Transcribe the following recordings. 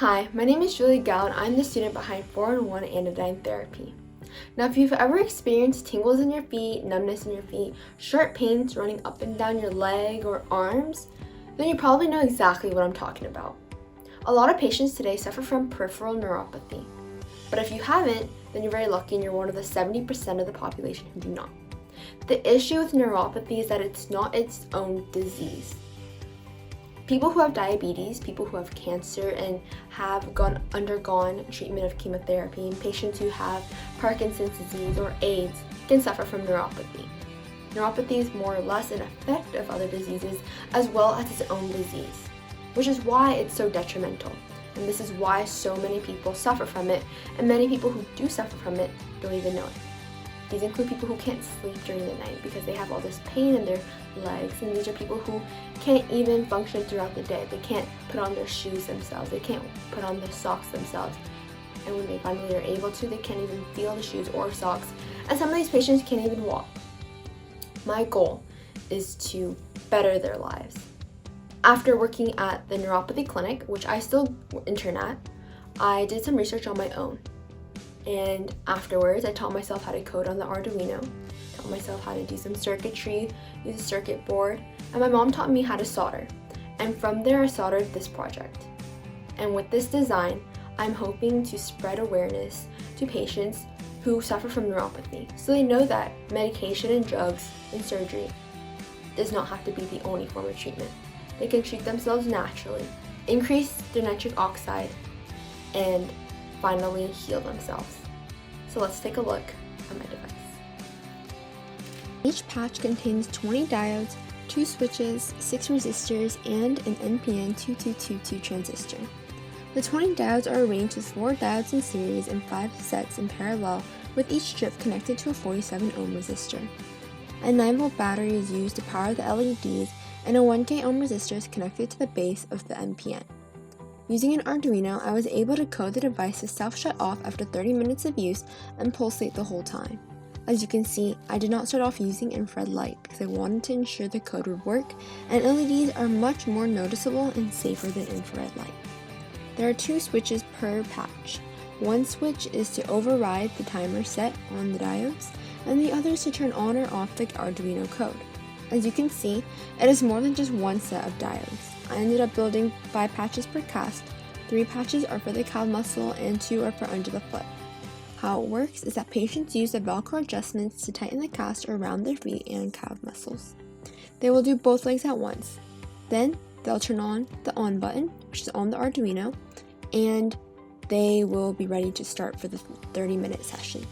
Hi, my name is Julie Gao and I'm the student behind 4-in-1 Anodyne Therapy. Now, if you've ever experienced tingles in your feet, numbness in your feet, sharp pains running up and down your leg or arms, then you probably know exactly what I'm talking about. A lot of patients today suffer from peripheral neuropathy, but if you haven't, then you're very lucky and you're one of the 70% of the population who do not. The issue with neuropathy is that it's not its own disease. People who have diabetes, people who have cancer and have undergone treatment of chemotherapy, and patients who have Parkinson's disease or AIDS can suffer from neuropathy. Neuropathy is more or less an effect of other diseases as well as its own disease, which is why it's so detrimental. And this is why so many people suffer from it, and many people who do suffer from it don't even know it. These include people who can't sleep during the night because they have all this pain in their legs, and these are people who can't even function throughout the day. They can't put on their shoes themselves, they can't put on their socks themselves, and when they finally are able to, they can't even feel the shoes or socks, and some of these patients can't even walk. My goal is to better their lives. After working at the neuropathy clinic, which I still intern at, I did some research on my own. And afterwards, I taught myself how to code on the Arduino, taught myself how to do some circuitry, use a circuit board, and my mom taught me how to solder. And from there, I soldered this project. And with this design, I'm hoping to spread awareness to patients who suffer from neuropathy, so they know that medication and drugs and surgery does not have to be the only form of treatment. They can treat themselves naturally, increase their nitric oxide, and finally heal themselves. So let's take a look at my device. Each patch contains 20 diodes, 2 switches, 6 resistors, and an NPN2222 transistor. The 20 diodes are arranged with 4 diodes in series and 5 sets in parallel, with each strip connected to a 47 ohm resistor. A 9-volt battery is used to power the LEDs, and a 1K ohm resistor is connected to the base of the NPN. Using an Arduino, I was able to code the device to self-shut off after 30 minutes of use and pulsate the whole time. As you can see, I did not start off using infrared light because I wanted to ensure the code would work, and LEDs are much more noticeable and safer than infrared light. There are 2 switches per patch. One switch is to override the timer set on the diodes, and the other is to turn on or off the Arduino code. As you can see, it is more than just one set of diodes. I ended up building 5 patches per cast. 3 patches are for the calf muscle and 2 are for under the foot. How it works is that patients use the Velcro adjustments to tighten the cast around their feet and calf muscles. They will do both legs at once. Then they'll turn on the on button, which is on the Arduino, and they will be ready to start for the 30-minute session.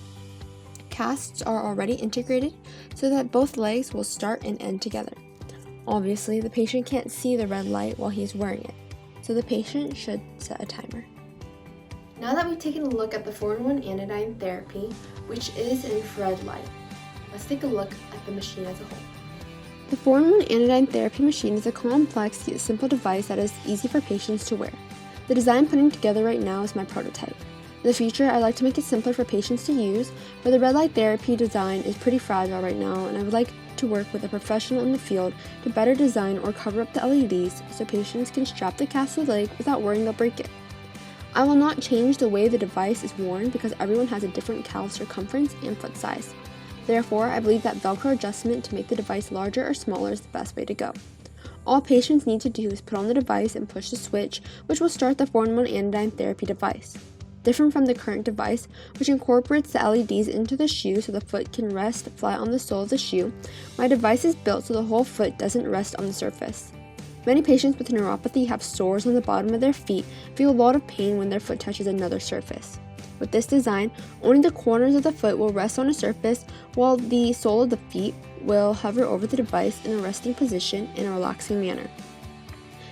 Casts are already integrated so that both legs will start and end together. Obviously, the patient can't see the red light while he's wearing it, so the patient should set a timer. Now that we've taken a look at the 4-in-1 Anodyne Therapy, which is infrared light, let's take a look at the machine as a whole. The 4-in-1 Anodyne Therapy machine is a complex yet simple device that is easy for patients to wear. The design I'm putting together right now is my prototype. In the future, I'd like to make it simpler for patients to use, but the red light therapy design is pretty fragile right now, and I would like to work with a professional in the field to better design or cover up the LEDs so patients can strap the cast to the leg without worrying they'll break it. I will not change the way the device is worn because everyone has a different calf circumference and foot size. Therefore, I believe that Velcro adjustment to make the device larger or smaller is the best way to go. All patients need to do is put on the device and push the switch, which will start the 4-in-1 Anodyne Therapy device. Different from the current device, which incorporates the LEDs into the shoe so the foot can rest flat on the sole of the shoe, my device is built so the whole foot doesn't rest on the surface. Many patients with neuropathy have sores on the bottom of their feet and feel a lot of pain when their foot touches another surface. With this design, only the corners of the foot will rest on a surface, while the sole of the feet will hover over the device in a resting position in a relaxing manner.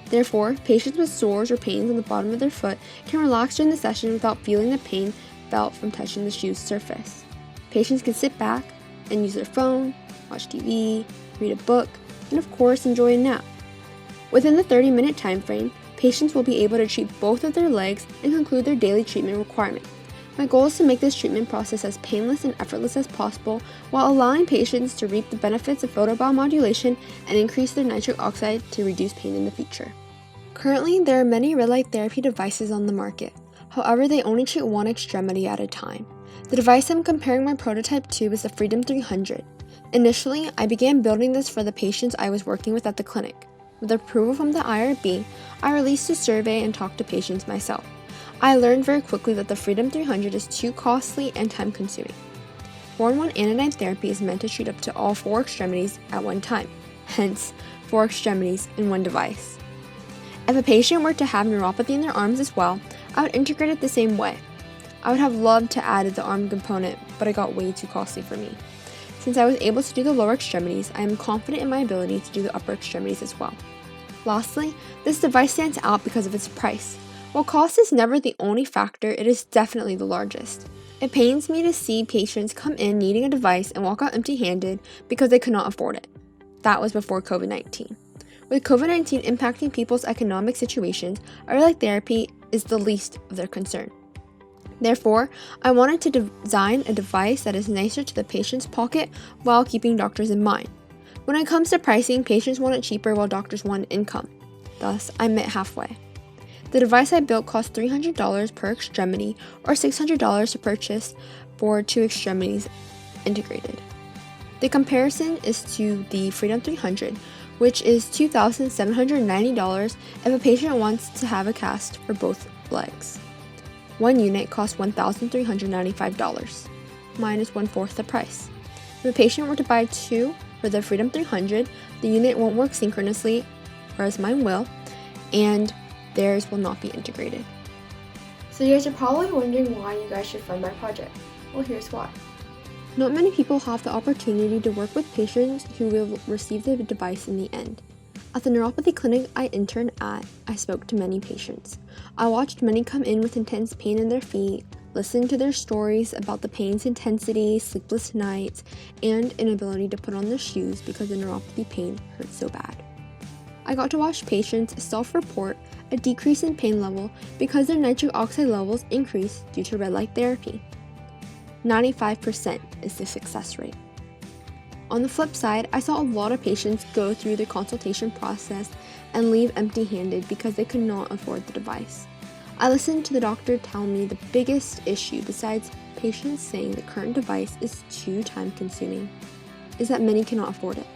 Therefore, patients with sores or pains on the bottom of their foot can relax during the session without feeling the pain felt from touching the shoe's surface. Patients can sit back and use their phone, watch TV, read a book, and of course enjoy a nap. Within the 30-minute time frame, patients will be able to treat both of their legs and conclude their daily treatment requirement. My goal is to make this treatment process as painless and effortless as possible while allowing patients to reap the benefits of photobiomodulation and increase their nitric oxide to reduce pain in the future. Currently, there are many red light therapy devices on the market. However, they only treat one extremity at a time. The device I'm comparing my prototype to is the Freedom 300. Initially, I began building this for the patients I was working with at the clinic. With approval from the IRB, I released a survey and talked to patients myself. I learned very quickly that the Freedom 300 is too costly and time-consuming. 4-in-1 anodyne therapy is meant to treat up to all 4 extremities at one time, hence 4 extremities in one device. If a patient were to have neuropathy in their arms as well, I would integrate it the same way. I would have loved to add the arm component, but it got way too costly for me. Since I was able to do the lower extremities, I am confident in my ability to do the upper extremities as well. Lastly, this device stands out because of its price. While cost is never the only factor, it is definitely the largest. It pains me to see patients come in needing a device and walk out empty-handed because they could not afford it. That was before COVID-19. With COVID-19 impacting people's economic situations, red light therapy is the least of their concern. Therefore, I wanted to design a device that is nicer to the patient's pocket while keeping doctors in mind. When it comes to pricing, patients want it cheaper while doctors want income. Thus, I met halfway. The device I built cost $300 per extremity or $600 to purchase for 2 extremities integrated. The comparison is to the Freedom 300, which is $2,790 if a patient wants to have a cast for both legs. One unit costs $1,395. Mine is 1/4 the price. If a patient were to buy 2 for the Freedom 300, the unit won't work synchronously, whereas mine will, and theirs will not be integrated. So you guys are probably wondering why you guys should fund my project. Well, here's why. Not many people have the opportunity to work with patients who will receive the device in the end. At the neuropathy clinic I interned at, I spoke to many patients. I watched many come in with intense pain in their feet, listened to their stories about the pain's intensity, sleepless nights, and inability to put on their shoes because the neuropathy pain hurt so bad. I got to watch patients self-report a decrease in pain level because their nitric oxide levels increased due to red light therapy. 95% is the success rate. On the flip side, I saw a lot of patients go through the consultation process and leave empty-handed because they could not afford the device. I listened to the doctor tell me the biggest issue, besides patients saying the current device is too time-consuming, is that many cannot afford it.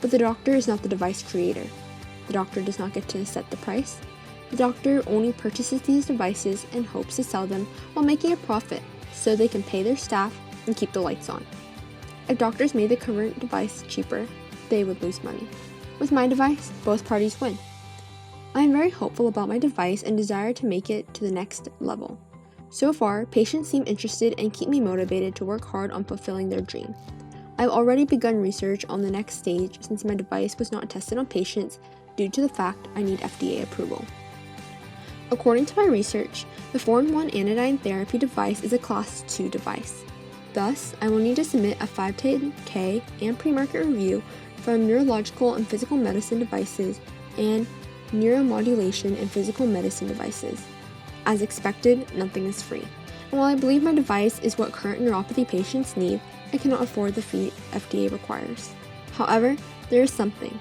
But the doctor is not the device creator. The doctor does not get to set the price. The doctor only purchases these devices and hopes to sell them while making a profit so they can pay their staff and keep the lights on. If doctors made the current device cheaper, they would lose money. With my device, both parties win. I am very hopeful about my device and desire to make it to the next level. So far, patients seem interested and keep me motivated to work hard on fulfilling their dream. I've already begun research on the next stage since my device was not tested on patients due to the fact I need FDA approval. According to my research, the 4-in-1 anodyne therapy device is a Class 2 device. Thus, I will need to submit a 510(k) and pre-market review for neurological and physical medicine devices and neuromodulation and physical medicine devices. As expected, nothing is free. And while I believe my device is what current neuropathy patients need, I cannot afford the fee FDA requires. However, there is something,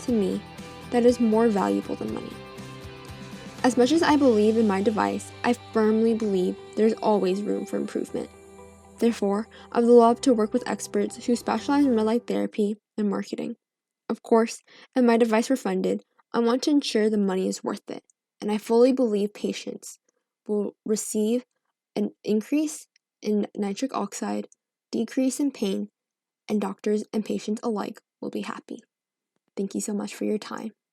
to me, that is more valuable than money. As much as I believe in my device, I firmly believe there's always room for improvement. Therefore, I would love to work with experts who specialize in red light therapy and marketing. Of course, if my device were funded, I want to ensure the money is worth it, and I fully believe patients will receive an increase in nitric oxide, decrease in pain, and doctors and patients alike will be happy. Thank you so much for your time.